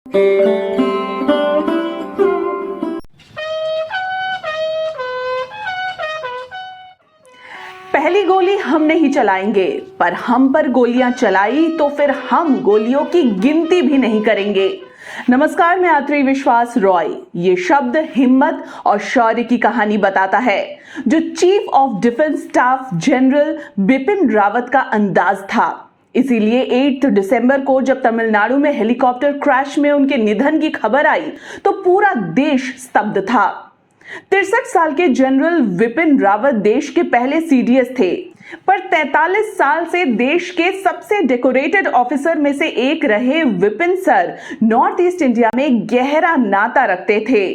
पहली गोली हम नहीं चलाएंगे, पर हम पर गोलियां चलाई तो फिर हम गोलियों की गिनती भी नहीं करेंगे। नमस्कार, मैं अत्री विश्वास रॉय। ये शब्द हिम्मत और शौर्य की कहानी बताता है जो chief of defence staff general Bipin Rawat का अंदाज था। इसीलिए 8 दिसंबर को जब तमिलनाडु में हेलीकॉप्टर क्रैश में उनके निधन की खबर आई तो पूरा देश स्तब्ध था। 63 साल के जनरल विपिन रावत देश के पहले सीडीएस थे, पर 43 साल से देश के सबसे डेकोरेटेड ऑफिसर में से एक रहे Vipin sir north east India में गहरा नाता रखते थे।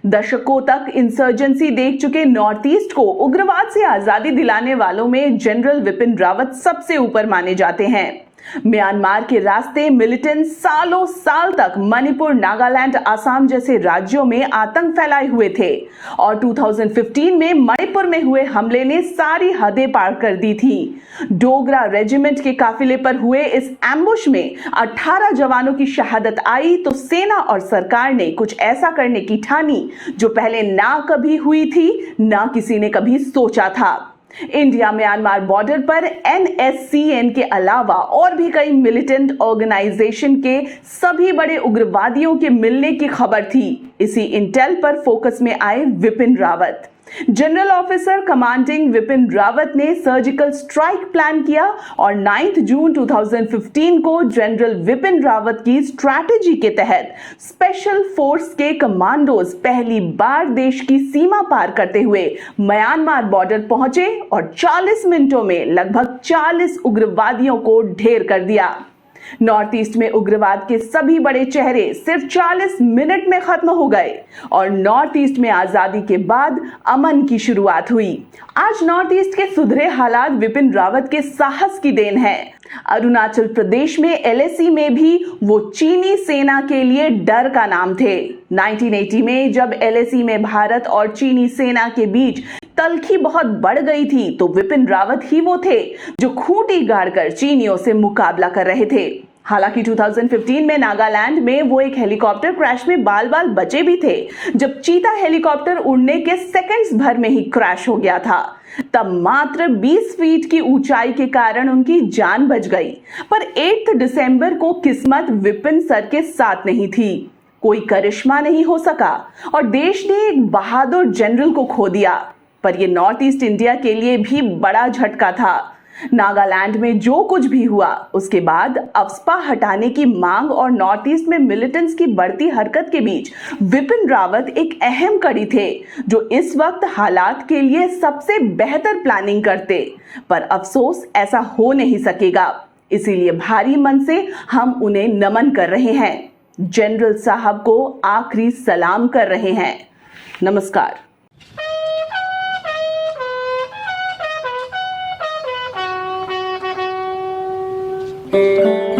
दशकों तक इंसर्जेंसी देख चुके नॉर्थ ईस्ट को उग्रवाद से आजादी दिलाने वालों में जनरल विपिन रावत सबसे ऊपर माने जाते हैं। म्यांमार के रास्ते मिलिटेंट सालों साल तक मणिपुर, नागालैंड, असम जैसे राज्यों में आतंक फैलाए हुए थे और 2015 में मणिपुर में हुए हमले ने सारी हदें पार कर दी थी। डोगरा रेजिमेंट के काफिले पर हुए इस एम्बुश में 18 जवानों की शहादत आई तो सेना और सरकार ने कुछ ऐसा करने की ठानी जो पहले ना कभी हुई थी, ना किसी ने कभी सोचा था। इंडिया म्यांमार बॉर्डर पर NSCN के अलावा और भी कई मिलिटेंट ऑर्गेनाइजेशन के सभी बड़े उग्रवादियों के मिलने की खबर थी। इसी इंटेल पर फोकस में आए Vipin Rawat. General officer commanding Vipin Rawat ने सर्जिकल स्ट्राइक प्लान किया और 9 जून 2015 को जनरल विपिन रावत की स्ट्रैटेजी के तहत स्पेशल फोर्स के कमांडोज पहली बार देश की सीमा पार करते हुए म्यांमार बॉर्डर पहुंचे और 40 मिनटों में लगभग 40 उग्रवादियों को ढेर कर दिया। नॉर्थ ईस्ट में उग्रवाद के सभी बड़े चेहरे सिर्फ 40 मिनट में खत्म हो गए और नॉर्थ ईस्ट में आजादी के बाद अमन की शुरुआत हुई। आज नॉर्थ ईस्ट के सुधरे हालात विपिन रावत के साहस की देन है। अरुणाचल प्रदेश में LAC में भी वो चीनी सेना के लिए डर का नाम थे। 1980 में जब LAC में भारत और चीनी सेना के बीच तल्खी बहुत बढ़ गई थी तो विपिन रावत ही वो थे जो खूंटी गाड़कर चीनियों से मुकाबला कर रहे थे। हालांकि 2015 में नागालैंड में वो एक हेलीकॉप्टर क्रैश में बाल बाल बचे भी थे जब चीता हेलीकॉप्टर उड़ने के सेकंड्स भर में ही क्रैश हो गया था। तब मात्र 20 फीट की ऊंचाई के कारण उनकी जान बच गई, पर 8 दिसंबर को किस्मत विपिन सर के साथ नहीं थी। कोई करिश्मा नहीं हो सका और देश ने एक बहादुर जनरल को खो दिया। पर यह नॉर्थ ईस्ट इंडिया के लिए भी बड़ा झटका था। नागालैंड में जो कुछ भी हुआ उसके बाद अफस्पा हटाने की मांग और नॉर्थ ईस्ट में मिलिटेंट्स की बढ़ती हरकत के बीच विपिन रावत एक अहम कड़ी थे जो इस वक्त हालात के लिए सबसे बेहतर प्लानिंग करते। पर अफसोस ऐसा हो नहीं सकेगा, इसीलिए भारी मन से हम उन्हें नमन कर रहे हैं, जनरल साहब को आखिरी सलाम कर रहे हैं। नमस्कार। Thank you.